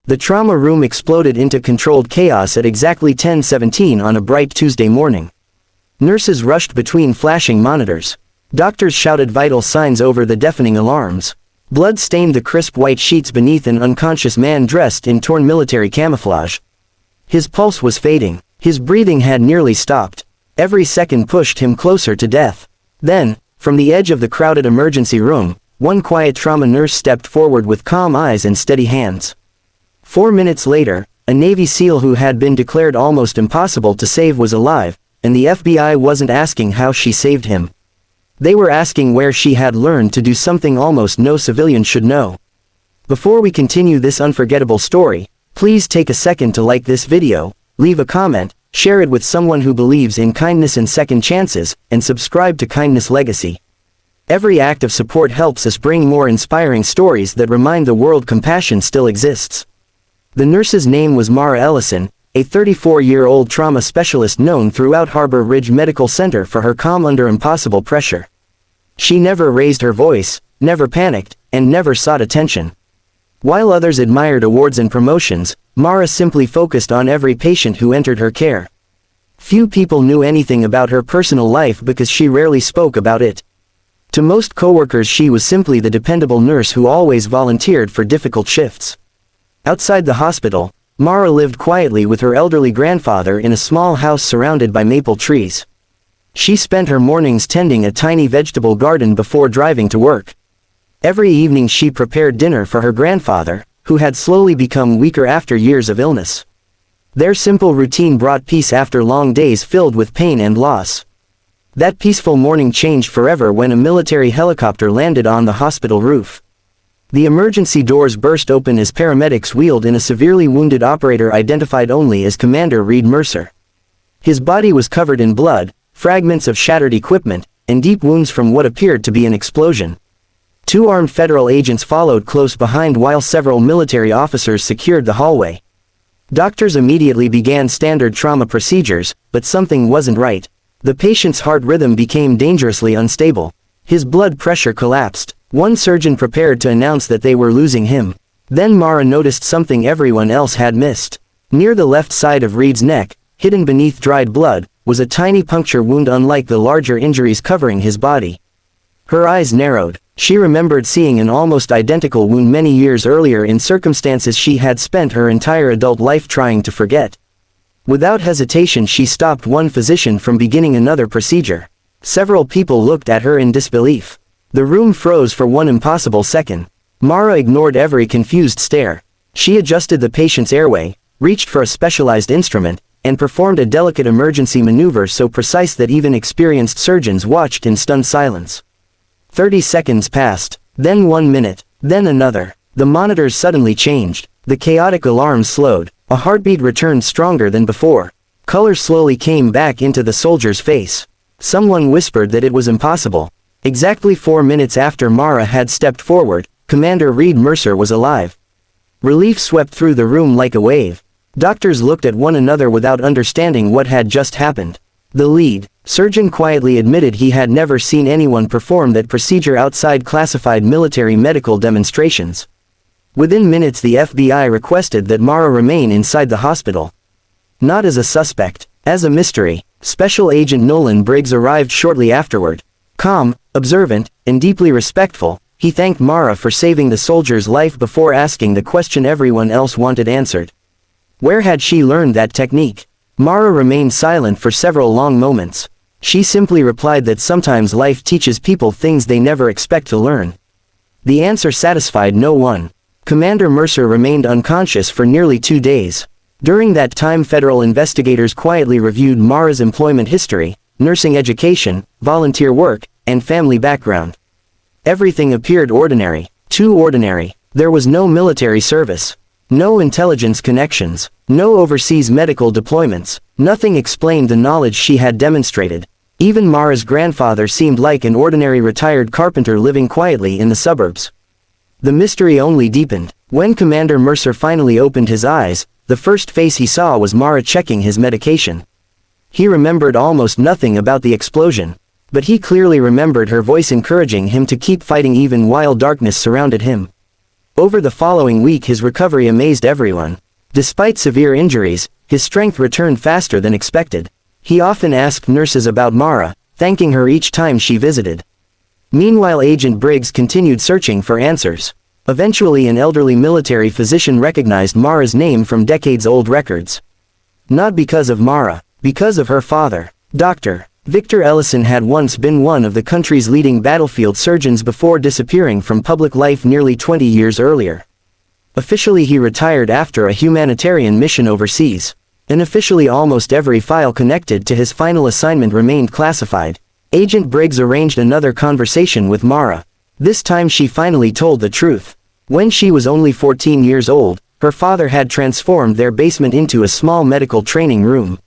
The trauma room exploded into controlled chaos at exactly 10:17 on a bright Tuesday morning. Nurses rushed between flashing monitors. Doctors shouted vital signs over the deafening alarms. Blood stained the crisp white sheets beneath an unconscious man dressed in torn military camouflage. His pulse was fading. His breathing had nearly stopped. Every second pushed him closer to death. Then, from the edge of the crowded emergency room, one quiet trauma nurse stepped forward with calm eyes and steady hands. 4 minutes later, a Navy SEAL who had been declared almost impossible to save was alive, and the FBI wasn't asking how she saved him. They were asking where she had learned to do something almost no civilian should know. Before we continue this unforgettable story, please take a second to like this video, leave a comment, share it with someone who believes in kindness and second chances, and subscribe to Kindness Legacy. Every act of support helps us bring more inspiring stories that remind the world compassion still exists. The nurse's name was Mara Ellison, a 34-year-old trauma specialist known throughout Harbor Ridge Medical Center for her calm under impossible pressure. She never raised her voice, never panicked, and never sought attention. While others admired awards and promotions, Mara simply focused on every patient who entered her care. Few people knew anything about her personal life because she rarely spoke about it. To most coworkers, she was simply the dependable nurse who always volunteered for difficult shifts. Outside the hospital, Mara lived quietly with her elderly grandfather in a small house surrounded by maple trees. She spent her mornings tending a tiny vegetable garden before driving to work. Every evening she prepared dinner for her grandfather, who had slowly become weaker after years of illness. Their simple routine brought peace after long days filled with pain and loss. That peaceful morning changed forever when a military helicopter landed on the hospital roof. The emergency doors burst open as paramedics wheeled in a severely wounded operator identified only as Commander Reed Mercer. His body was covered in blood, fragments of shattered equipment, and deep wounds from what appeared to be an explosion. 2 armed federal agents followed close behind while several military officers secured the hallway. Doctors immediately began standard trauma procedures, but something wasn't right. The patient's heart rhythm became dangerously unstable. His blood pressure collapsed. One surgeon prepared to announce that they were losing him. Then Mara noticed something everyone else had missed. Near the left side of Reed's neck, hidden beneath dried blood, was a tiny puncture wound unlike the larger injuries covering his body. Her eyes narrowed. She remembered seeing an almost identical wound many years earlier in circumstances she had spent her entire adult life trying to forget. Without hesitation she stopped one physician from beginning another procedure. Several people looked at her in disbelief. The room froze for one impossible second. Mara ignored every confused stare. She adjusted the patient's airway, reached for a specialized instrument, and performed a delicate emergency maneuver so precise that even experienced surgeons watched in stunned silence. 30 seconds passed, then 1 minute, then another. The monitors suddenly changed. The chaotic alarms slowed. A heartbeat returned stronger than before. Color slowly came back into the soldier's face. Someone whispered that it was impossible. Exactly 4 minutes after Mara had stepped forward, Commander Reed Mercer was alive. Relief swept through the room like a wave. Doctors looked at one another without understanding what had just happened. The lead surgeon quietly admitted he had never seen anyone perform that procedure outside classified military medical demonstrations. Within minutes the FBI requested that Mara remain inside the hospital. Not as a suspect, as a mystery. Special Agent Nolan Briggs arrived shortly afterward. Calm, observant, and deeply respectful, he thanked Mara for saving the soldier's life before asking the question everyone else wanted answered. Where had she learned that technique? Mara remained silent for several long moments. She simply replied that sometimes life teaches people things they never expect to learn. The answer satisfied no one. Commander Mercer remained unconscious for nearly 2 days. During that time federal investigators quietly reviewed Mara's employment history, nursing education, volunteer work, and family background. Everything appeared ordinary, too ordinary. There was no military service, no intelligence connections, no overseas medical deployments. Nothing explained the knowledge she had demonstrated. Even Mara's grandfather seemed like an ordinary retired carpenter living quietly in the suburbs. The mystery only deepened. When Commander Mercer finally opened his eyes, the first face he saw was Mara checking his medication. He remembered almost nothing about the explosion, but he clearly remembered her voice encouraging him to keep fighting even while darkness surrounded him. Over the following week his recovery amazed everyone. Despite severe injuries, his strength returned faster than expected. He often asked nurses about Mara, thanking her each time she visited. Meanwhile, Agent Briggs continued searching for answers. Eventually, an elderly military physician recognized Mara's name from decades-old records. Not because of Mara, because of her father. Dr. Victor Ellison had once been one of the country's leading battlefield surgeons before disappearing from public life nearly 20 years earlier. Officially, he retired after a humanitarian mission overseas. Unofficially, almost every file connected to his final assignment remained classified. Agent Briggs arranged another conversation with Mara. This time she finally told the truth. When she was only 14 years old, her father had transformed their basement into a small medical training room.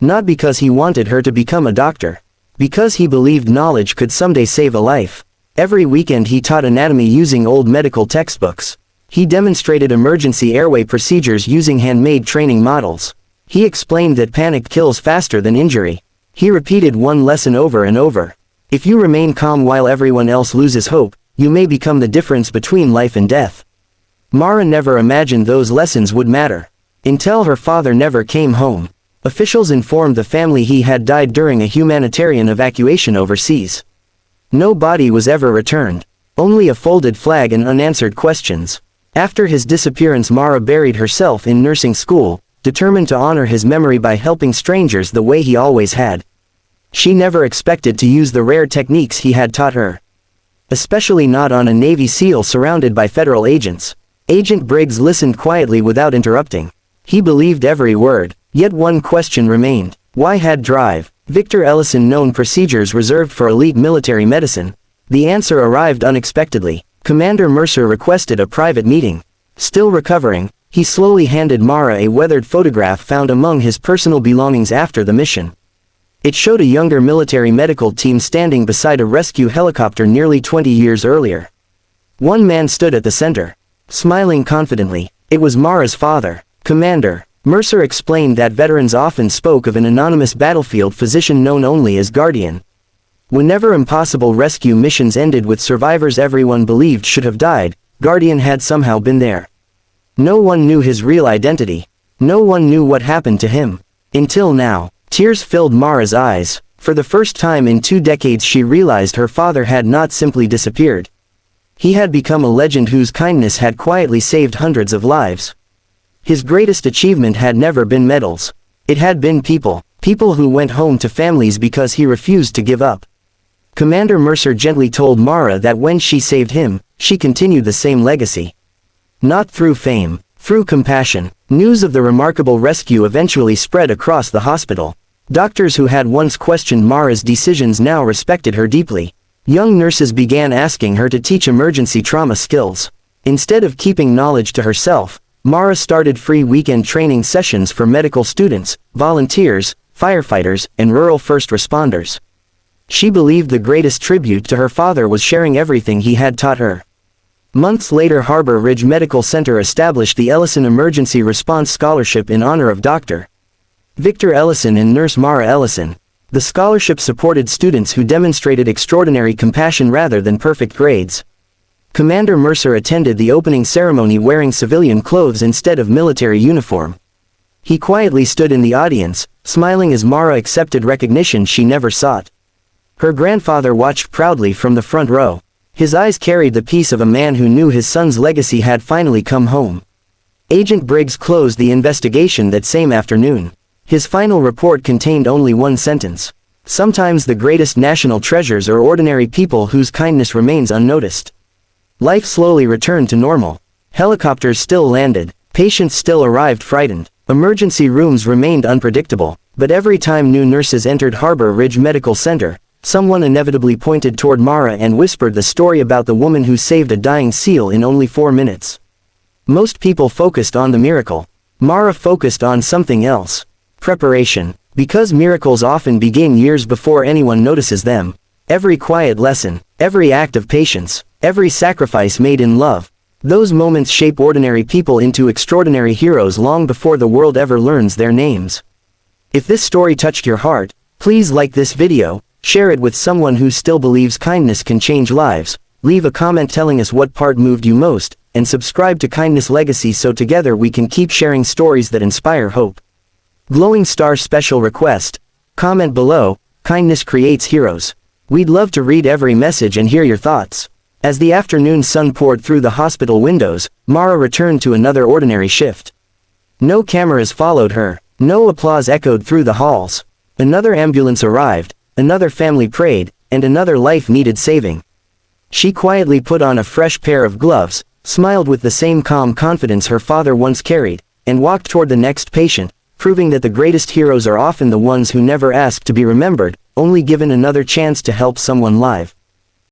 Not because he wanted her to become a doctor. Because he believed knowledge could someday save a life. Every weekend he taught anatomy using old medical textbooks. He demonstrated emergency airway procedures using handmade training models. He explained that panic kills faster than injury. He repeated one lesson over and over. If you remain calm while everyone else loses hope, you may become the difference between life and death. Mara never imagined those lessons would matter. Until her father never came home. Officials informed the family he had died during a humanitarian evacuation overseas. No body was ever returned. Only a folded flag and unanswered questions. After his disappearance, Mara buried herself in nursing school, determined to honor his memory by helping strangers the way he always had. She never expected to use the rare techniques he had taught her. Especially not on a Navy SEAL surrounded by federal agents. Agent Briggs listened quietly without interrupting. He believed every word. Yet one question remained. Why had Victor Ellison known procedures reserved for elite military medicine? The answer arrived unexpectedly. Commander Mercer requested a private meeting. Still recovering, he slowly handed Mara a weathered photograph found among his personal belongings after the mission. It showed a younger military medical team standing beside a rescue helicopter nearly 20 years earlier. One man stood at the center, smiling confidently. It was Mara's father. Commander Mercer explained that veterans often spoke of an anonymous battlefield physician known only as Guardian. Whenever impossible rescue missions ended with survivors everyone believed should have died, Guardian had somehow been there. No one knew his real identity. No one knew what happened to him. Until now. Tears filled Mara's eyes. For the first time in 2 decades she realized her father had not simply disappeared. He had become a legend whose kindness had quietly saved hundreds of lives. His greatest achievement had never been medals. It had been people. People who went home to families because he refused to give up. Commander Mercer gently told Mara that when she saved him, she continued the same legacy. Not through fame, through compassion. News of the remarkable rescue eventually spread across the hospital. Doctors who had once questioned Mara's decisions now respected her deeply. Young nurses began asking her to teach emergency trauma skills. Instead of keeping knowledge to herself, Mara started free weekend training sessions for medical students, volunteers, firefighters, and rural first responders. She believed the greatest tribute to her father was sharing everything he had taught her. Months later, Harbor Ridge Medical Center established the Ellison Emergency Response Scholarship in honor of Dr. Victor Ellison and nurse Mara Ellison. The scholarship supported students who demonstrated extraordinary compassion rather than perfect grades. Commander Mercer attended the opening ceremony wearing civilian clothes instead of military uniform. He quietly stood in the audience, smiling as Mara accepted recognition she never sought. Her grandfather watched proudly from the front row. His eyes carried the peace of a man who knew his son's legacy had finally come home. Agent Briggs closed the investigation that same afternoon. His final report contained only one sentence. Sometimes the greatest national treasures are ordinary people whose kindness remains unnoticed. Life slowly returned to normal. Helicopters still landed. Patients still arrived frightened. Emergency rooms remained unpredictable. But every time new nurses entered Harbor Ridge Medical Center, someone inevitably pointed toward Mara and whispered the story about the woman who saved a dying SEAL in only 4 minutes. Most people focused on the miracle. Mara focused on something else. Preparation. Because miracles often begin years before anyone notices them. Every quiet lesson, every act of patience, every sacrifice made in love. Those moments shape ordinary people into extraordinary heroes long before the world ever learns their names. If this story touched your heart, please like this video, share it with someone who still believes kindness can change lives, leave a comment telling us what part moved you most, and subscribe to Kindness Legacy so together we can keep sharing stories that inspire hope. Glowing star special request. Comment below, kindness creates heroes. We'd love to read every message and hear your thoughts. As the afternoon sun poured through the hospital windows, Mara returned to another ordinary shift. No cameras followed her. No applause echoed through the halls. Another ambulance arrived, another family prayed, and another life needed saving. She quietly put on a fresh pair of gloves, smiled with the same calm confidence her father once carried, and walked toward the next patient, proving that the greatest heroes are often the ones who never ask to be remembered, only given another chance to help someone live.